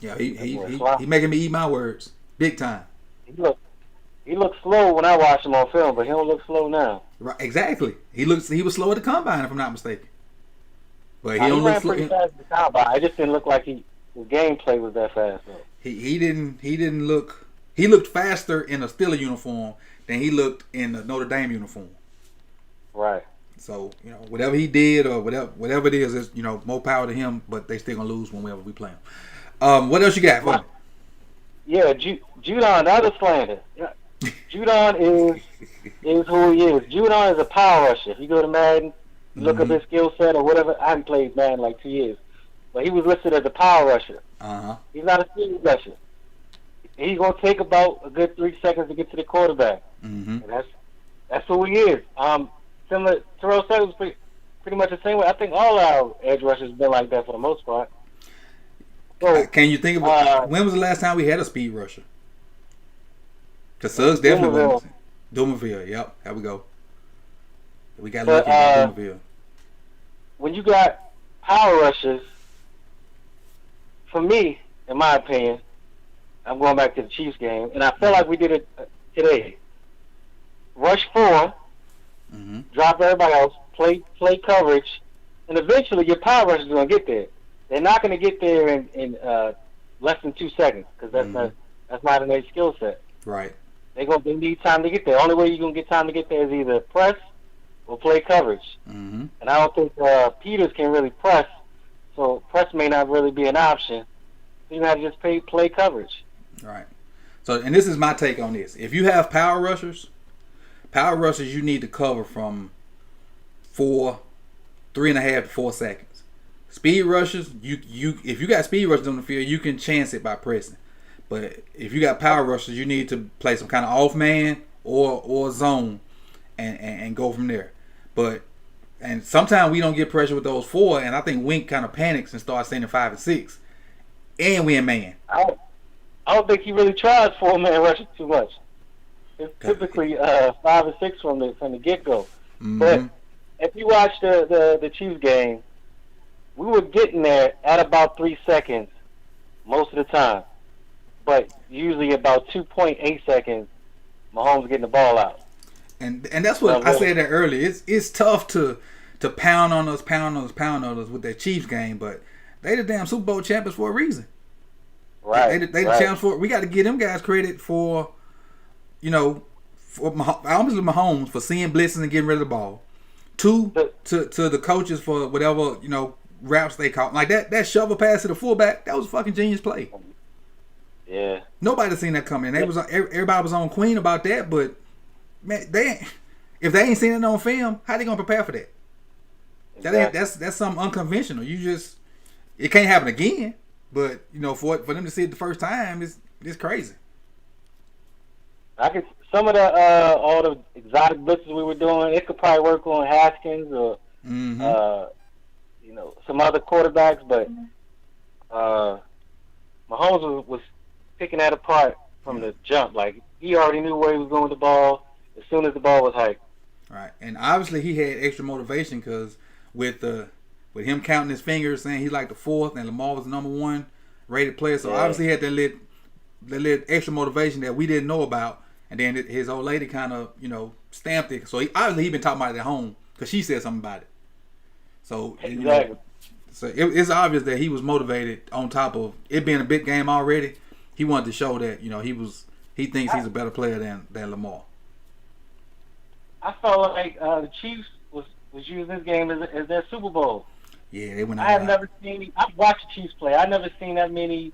Speaker 2: Yeah, he making me eat my words big time.
Speaker 4: He looks slow when I watch him on film, but he don't look slow now.
Speaker 2: Right, exactly. He was slow at the combine, if I'm not mistaken. But he
Speaker 4: ran pretty fast at the combine. It just didn't look like his gameplay was that fast. Though.
Speaker 2: He didn't look. He looked faster in a Steeler uniform than he looked in the Notre Dame uniform.
Speaker 4: Right.
Speaker 2: So whatever he did or whatever it is more power to him. But they still gonna lose whenever we play him. What else you got for me?
Speaker 4: Yeah, Judon, that was slander. Yeah. Judon is who he is. Judon is a power rusher. If you go to Madden, you look up
Speaker 2: Mm-hmm.
Speaker 4: his skill set or whatever. I haven't played Madden like 2 years, but he was listed as a power rusher.
Speaker 2: Uh-huh.
Speaker 4: He's not a speed rusher. He's gonna take about a good 3 seconds to get to the quarterback,
Speaker 2: Mm-hmm.
Speaker 4: and that's who he is. Similar Terrell said, it was pretty much the same way. I think all our edge rushers have been like that for the most part. So,
Speaker 2: Can you think of when was the last time we had a speed rusher? Because Suggs definitely
Speaker 4: Dumerville.
Speaker 2: wasn't. Dumerville, yep. There we go. We got
Speaker 4: But,
Speaker 2: lucky about Dumerville.
Speaker 4: when you got power rushers, for me, in my opinion, I'm going back to the Chiefs game, and I feel like we did it today. Rush 4,
Speaker 2: Mm-hmm.
Speaker 4: drop everybody else, play coverage, and eventually your power rushers are going to get there. They're not going to get there in less than 2 seconds because that's not in their skill set.
Speaker 2: Right.
Speaker 4: They need time to get there. Only way you're going to get time to get there is either press or play coverage.
Speaker 2: Mm-hmm.
Speaker 4: And I don't think Peters can really press, so press may not really be an option. So you have to just play coverage.
Speaker 2: Right. So, and this is my take on this. If you have power rushers, you need to cover from 3.5 to 4 seconds. Speed rushers, if you got speed rushers on the field, you can chance it by pressing. But if you got power rushers, you need to play some kind of off man or zone and go from there. And sometimes we don't get pressure with those 4, and I think Wink kind of panics and starts sending 5 and 6, and we in man.
Speaker 4: I don't think he really tries 4-man rushing too much. It's typically 5 or 6 from the get go.
Speaker 2: Mm-hmm.
Speaker 4: But if you watch the Chiefs game, we were getting there at about 3 seconds most of the time, but usually about 2.8 seconds, Mahomes getting the ball out.
Speaker 2: And that's what I said that earlier. It's tough to pound on us with that Chiefs game, but they the damn Super Bowl champions for a reason.
Speaker 4: Right.
Speaker 2: They the champs for. We got to give them guys credit for, obviously Mahomes for seeing blitzes and getting rid of the ball. 2, to the coaches for whatever routes they caught. Like that shovel pass to the fullback, that was a fucking genius play.
Speaker 4: Yeah.
Speaker 2: Nobody seen that coming. Everybody was on Queen about that, but man, if they ain't seen it on film, how they gonna prepare for that?
Speaker 4: Exactly.
Speaker 2: That's something unconventional. It can't happen again. But for them to see it the first time, it's crazy.
Speaker 4: I could some of the all the exotic blitzes we were doing. It could probably work on Haskins or some other quarterbacks, but Mahomes was picking that apart from the jump. Like he already knew where he was going with the ball as soon as the ball was hiked.
Speaker 2: Right, and obviously he had extra motivation because with him counting his fingers, saying he's like the 4th, and Lamar was the number 1 rated player. So obviously he had that little extra motivation that we didn't know about. And then his old lady kind of, stamped it. So obviously he been talking about it at home because she said something about it. So
Speaker 4: Exactly.
Speaker 2: It's obvious that he was motivated. On top of it being a big game already, he wanted to show that he thinks he's a better player than Lamar.
Speaker 4: I felt like the Chiefs was using this game as their Super Bowl.
Speaker 2: Yeah, they went.
Speaker 4: I've watched the Chiefs play. I've never seen that many.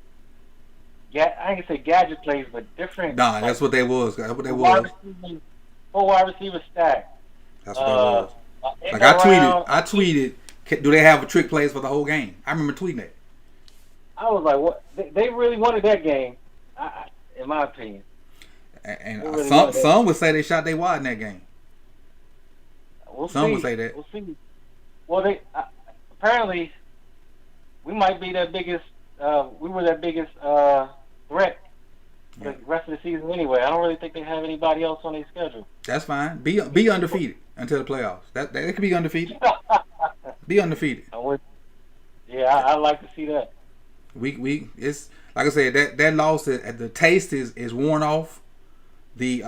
Speaker 4: I ain't gonna say gadget plays, but different.
Speaker 2: Nah, that's what they was. That's what they was.
Speaker 4: 4 wide receivers stacked.
Speaker 2: That's what that was. Like I tweeted. Do they have a trick plays for the whole game? I remember tweeting that.
Speaker 4: I was like, what? They really wanted that game, in my opinion.
Speaker 2: And
Speaker 4: really
Speaker 2: some would say they shot they wide in that game. Some would say that.
Speaker 4: We'll see. Well, they apparently we might be their biggest. We were their biggest threat for the rest of the season anyway. I don't really think they have anybody else on their schedule.
Speaker 2: That's fine. Be undefeated until the playoffs. That they could be undefeated. Be undefeated.
Speaker 4: I like to see that.
Speaker 2: It's like I said, that loss the taste is worn off. The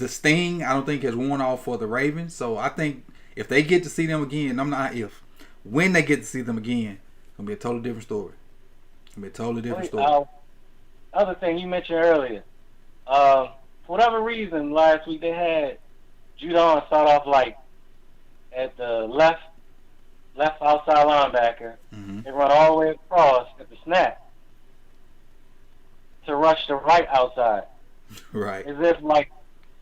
Speaker 2: sting I don't think has worn off for the Ravens. So I think if they get to see them again, when they get to see them again, it's gonna be a totally different story. It's gonna be a totally different story.
Speaker 4: Other thing you mentioned earlier, for whatever reason, last week they had Judon start off like at the left outside linebacker.
Speaker 2: Mm-hmm.
Speaker 4: They run all the way across at the snap. to rush the right outside.
Speaker 2: Right.
Speaker 4: As if like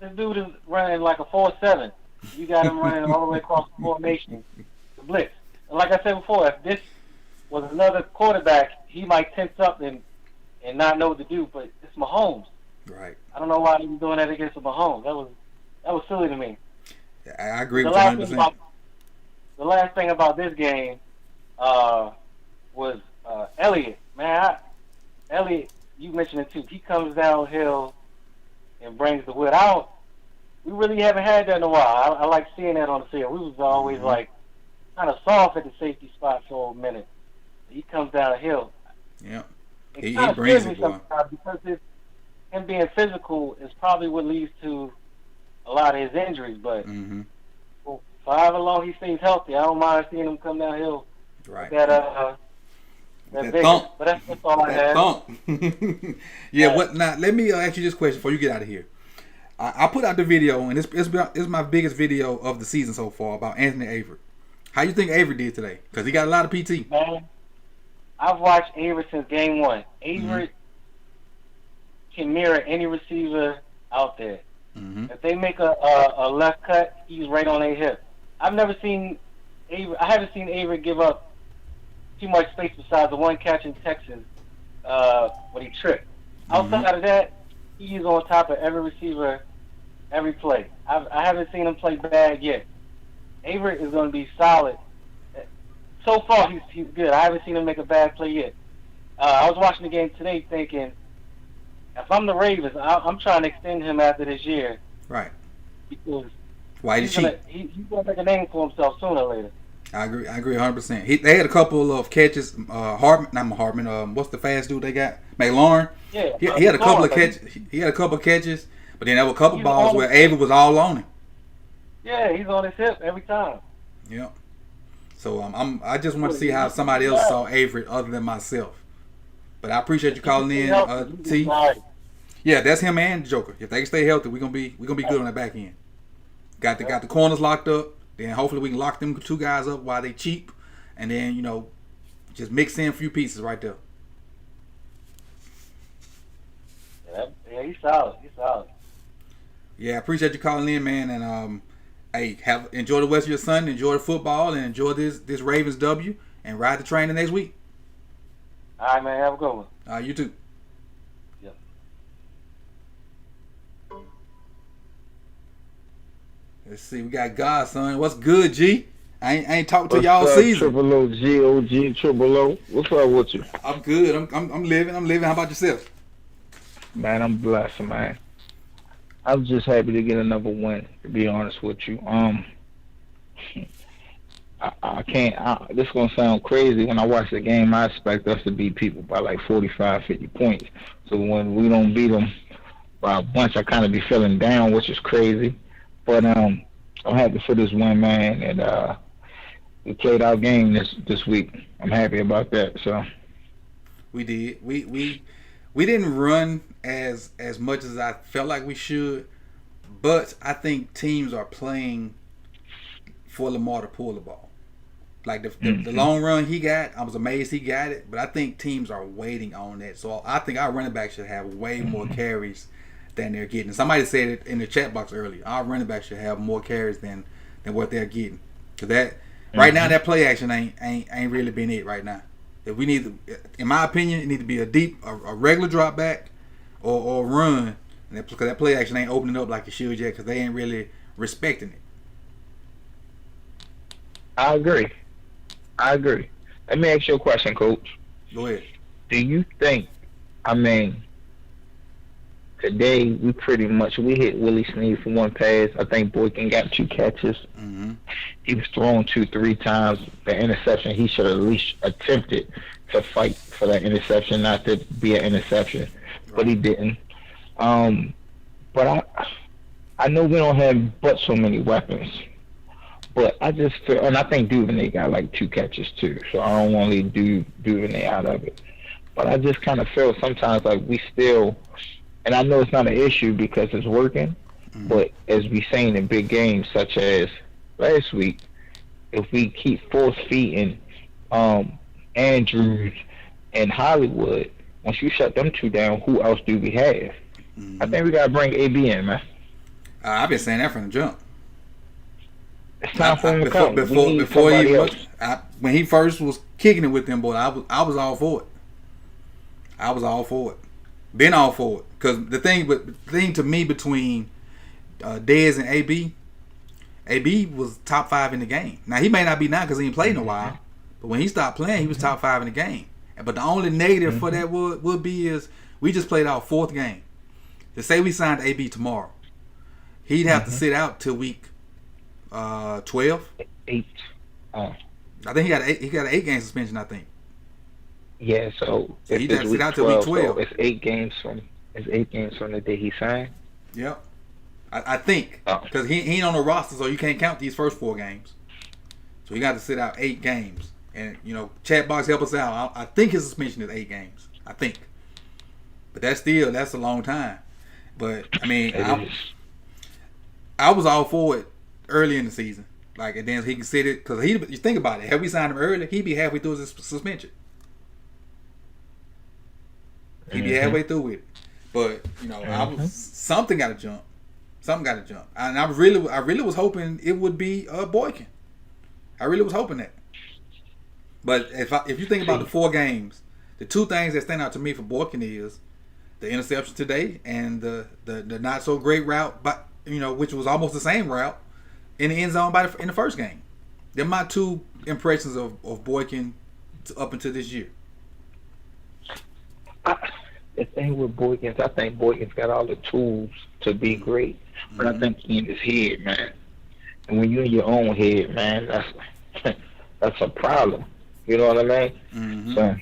Speaker 4: this dude is running like a 4-7. You got him running all the way across the formation to blitz. And like I said before, if this was another quarterback, he might tense up and not know what to do. But it's Mahomes.
Speaker 2: Right.
Speaker 4: I don't know why he was doing that against Mahomes. That was silly to me.
Speaker 2: I agree with you 100%.
Speaker 4: The last thing about this game was Elliott. Man, Elliott, you mentioned it too. He comes downhill and brings the wood out. We really haven't had that in a while. I like seeing that on the field. We was always like kind of soft at the safety spot for a minute. He comes downhill.
Speaker 2: Yeah.
Speaker 4: It
Speaker 2: He brings it, boy.
Speaker 4: sometimes because him being physical is probably what leads to a lot of his injuries. But for however long he stays healthy, I don't mind seeing him come downhill.
Speaker 2: Right.
Speaker 4: That
Speaker 2: thump.
Speaker 4: But that's all I have.
Speaker 2: Thump. Yeah. What? Now, let me ask you this question before you get out of here. I put out the video, and it's my biggest video of the season so far about Anthony Avery. How you think Avery did today? Because he got a lot of PT.
Speaker 4: Man, I've watched Avery since game one. Avery can mirror any receiver out there. If they make a left cut, he's right on their hip. I've never seen Avery. I haven't seen Avery give up too much space besides the one catch in Texas when he tripped. Outside of that, he's on top of every receiver, every play. I haven't seen him play bad yet. Avery is going to be solid. So far, he's good. I haven't seen him make a bad play yet. I was watching the game today thinking, if I'm the Ravens, I'm trying to extend him after this year.
Speaker 2: Right.
Speaker 4: Because
Speaker 2: why
Speaker 4: he's going to make a name for himself sooner or later.
Speaker 2: I agree 100%. They had a couple of catches. Hartman. What's the fast dude they got? McLaurin.
Speaker 4: Yeah.
Speaker 2: He had a couple of catches. He had a couple of catches, but then there were a couple balls where Avery was all on him.
Speaker 4: Yeah, he's on his hip every time.
Speaker 2: Yeah. So I just want to see how somebody else saw Avery other than myself. But I appreciate you calling in, T. Yeah, that's him and Joker. If they can stay healthy, we're gonna be good on that back end. Got the corners locked up. Then hopefully we can lock them two guys up while they cheap, and then just mix in a few pieces right there.
Speaker 4: Yeah, he's solid.
Speaker 2: Yeah, I appreciate you calling in, man, and hey, enjoy the rest of your Sunday, enjoy the football, and enjoy this Ravens W, and ride the train the next week.
Speaker 4: All right, man. Have a good one.
Speaker 2: You too.
Speaker 4: Yep.
Speaker 2: Let's see. We got Godson. What's good, G? I ain't talked to y'all season.
Speaker 5: Triple O, G-O-G, Triple O. What's up with you?
Speaker 2: I'm good. I'm living. How about yourself?
Speaker 5: Man, I'm blessed, man. I'm just happy to get another win, to be honest with you. I can't. This is going to sound crazy. When I watch the game, I expect us to beat people by like 45, 50 points. So when we don't beat them by a bunch, I kind of be feeling down, which is crazy. But I'm happy for this win, man. And we played our game this week. I'm happy about that. So
Speaker 2: we did. We didn't run as much as I felt like we should, but I think teams are playing for Lamar to pull the ball. Like the long run he got, I was amazed he got it, but I think teams are waiting on that. So I think our running back should have way more carries than they're getting. Somebody said it in the chat box earlier. Our running back should have more carries than what they're getting. Cause right now that play action ain't really been it right now. If we need, in my opinion, it need to be a regular drop back or run, and because that play action ain't opening up like it should yet, because they ain't really respecting it.
Speaker 5: I agree. Let me ask you a question, Coach.
Speaker 2: Go ahead.
Speaker 5: Do you think, today we hit Willie Snead for one pass. I think Boykin got 2 catches.
Speaker 2: Mm-hmm.
Speaker 5: He was thrown 2-3 times. The interception, he should have at least attempted to fight for that interception, not to be an interception, but he didn't. But I know we don't have but so many weapons. But I just feel, and I think Duvernay got like 2 catches too, so I don't want to leave Duvernay out of it. But I just kind of feel sometimes like we still, and I know it's not an issue because it's working, but as we seen in big games such as last week, if we keep force feeding Andrews and Hollywood, once you shut them two down, who else do we have? I think we gotta bring AB in, man.
Speaker 2: I've been saying that from the jump.
Speaker 5: It's time for him to come.
Speaker 2: Before when he first was kicking it with them, boy, I was all for it. I was all for it. Been all for it. Because the thing to me between Dez and AB was top 5 in the game. Now he may not be now because he ain't played in a while, but when he stopped playing, he was top 5 in the game. But the only negative for that would be is we just played our 4th game. To say we signed AB tomorrow, he'd have to sit out till week 12.
Speaker 5: 8.
Speaker 2: I think he got an 8-game suspension. I think.
Speaker 5: Yeah, so
Speaker 2: he'd have to sit out till week 12.
Speaker 5: So it's 8 games from the day he signed.
Speaker 2: Yep. I think because he ain't on the roster, so you can't count these first 4 games. So he got to sit out 8 games, and chat box help us out. I think his suspension is 8 games. I think, but that's a long time. But I mean, I was all for it early in the season, and then he can sit it because you think about it. Had we signed him early, he'd be halfway through his suspension. He'd be halfway through with it. But something got to jump. Something got to jump. And I really was hoping it would be Boykin. I really was hoping that. But if you think about the 4 games, the 2 things that stand out to me for Boykin is the interception today and the not so great route, but which was almost the same route in the end zone in the first game. They're my 2 impressions of Boykin up until this year.
Speaker 5: The thing with Boykins, I think Boykins got all the tools to be great, but I think he in his head, man. And when you're in your own head, man, that's a problem. You know what I mean?
Speaker 2: Mm-hmm.
Speaker 5: So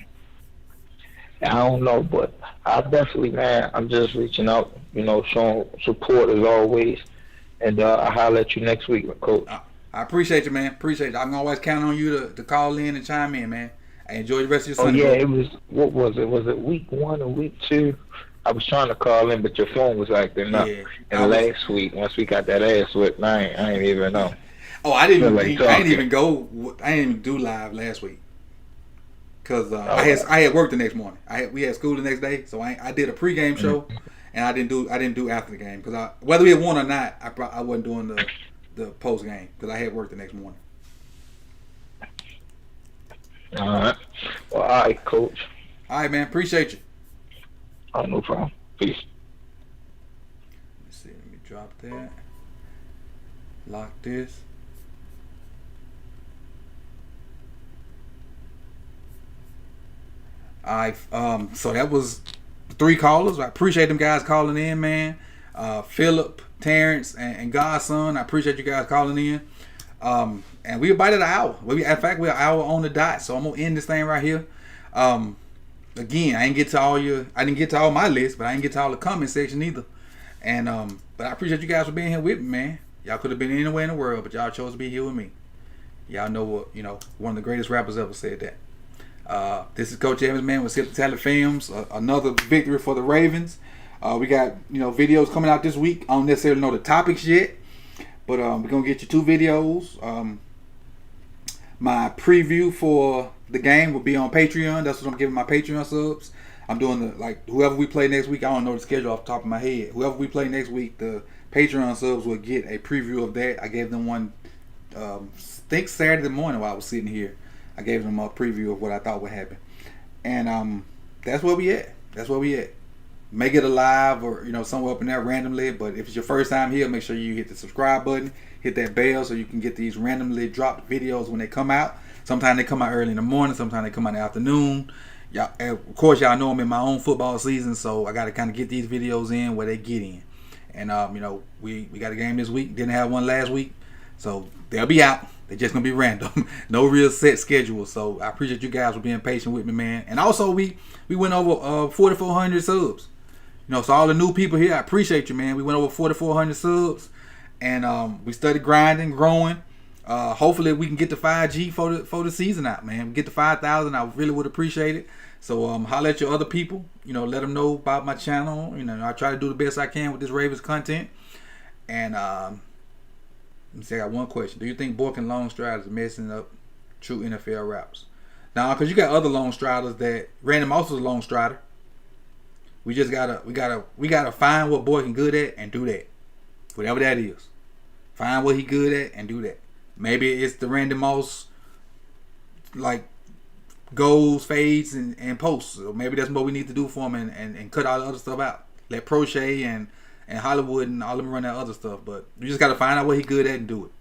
Speaker 5: I don't know, but I definitely, man, I'm just reaching out, showing support as always, and I'll holler at you next week, Coach.
Speaker 2: I appreciate you, man. Appreciate you. I can always count on you to call in and chime in, man. Enjoy the rest of your Sunday.
Speaker 5: Oh, yeah, it was, what was it? Was it week 1 or week 2? I was trying to call in, but your phone was acting up.
Speaker 2: Yeah,
Speaker 5: and last week, once we got that ass whipped, I ain't even know.
Speaker 2: Oh, I didn't even do live last week. Because I had work the next morning. We had school the next day, so I did a pregame show, and I didn't do after the game. Because whether we had won or not, I wasn't doing the post game because I had work the next morning.
Speaker 5: All right. Well, all right, Coach.
Speaker 2: All right, man. Appreciate you.
Speaker 5: Oh, no problem. Peace.
Speaker 2: Let's see. Let me drop that. Lock this. All right. So that was 3 callers. I appreciate them guys calling in, man. Philip, Terrence, and Godson. I appreciate you guys calling in. And we about at an hour. In fact, we're an hour on the dot. So I'm gonna end this thing right here. Again, I didn't get to all my list, but I didn't get to all the comment section either. And but I appreciate you guys for being here with me, man. Y'all could have been anywhere in the world, but y'all chose to be here with me. Y'all know what one of the greatest rappers ever said that. This is Coach Evans, man, with Sip Talent Films. Another victory for the Ravens. We got videos coming out this week. I don't necessarily know the topics yet, but we're gonna get you 2 videos. My preview for the game will be on Patreon. That's what I'm giving my Patreon subs. I'm doing whoever we play next week. I don't know the schedule off the top of my head. Whoever we play next week, the Patreon subs will get a preview of that. I gave them one, I think Saturday morning while I was sitting here. I gave them a preview of what I thought would happen. And that's where we at. Make it a live or somewhere up in there randomly. But if it's your first time here, make sure you hit the subscribe button, hit that bell so you can get these randomly dropped videos when they come out. Sometimes they come out early in the morning, sometimes they come out in the afternoon. Y'all, of course, y'all know I'm in my own football season, so I got to kind of get these videos in where they get in. And we got a game this week. Didn't have one last week, so they'll be out. They're just gonna be random, no real set schedule. So I appreciate you guys for being patient with me, man. And also we went over 4,400 subs. So all the new people here, I appreciate you, man. We went over 4,400 subs, and we started grinding, growing. Hopefully we can get to 5G for the season out, man. We get to 5,000, I really would appreciate it. So holler at your other people, let them know about my channel. I try to do the best I can with this Ravens content. And let me see, I got one question. Do you think Boykin long striders are messing up true NFL routes? Now, because you got other long striders that Randy Moss was a long strider. We just gotta find what boy can good at and do that. Whatever that is. Find what he good at and do that. Maybe it's the Randy Moss like goals, fades, and posts. Or maybe that's what we need to do for him and cut all the other stuff out. Let Prochet and Hollywood and all of them run that other stuff. But you just gotta find out what he good at and do it.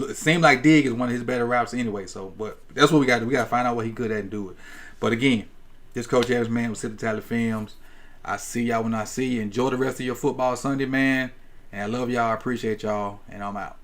Speaker 2: It seems like Dig is one of his better routes anyway. So, but that's what we got to do. We got to find out what he good at and do it. But again, this Coach Evans, man, with Sip the Tally Films. I see y'all when I see you. Enjoy the rest of your football Sunday, man. And I love y'all. I appreciate y'all. And I'm out.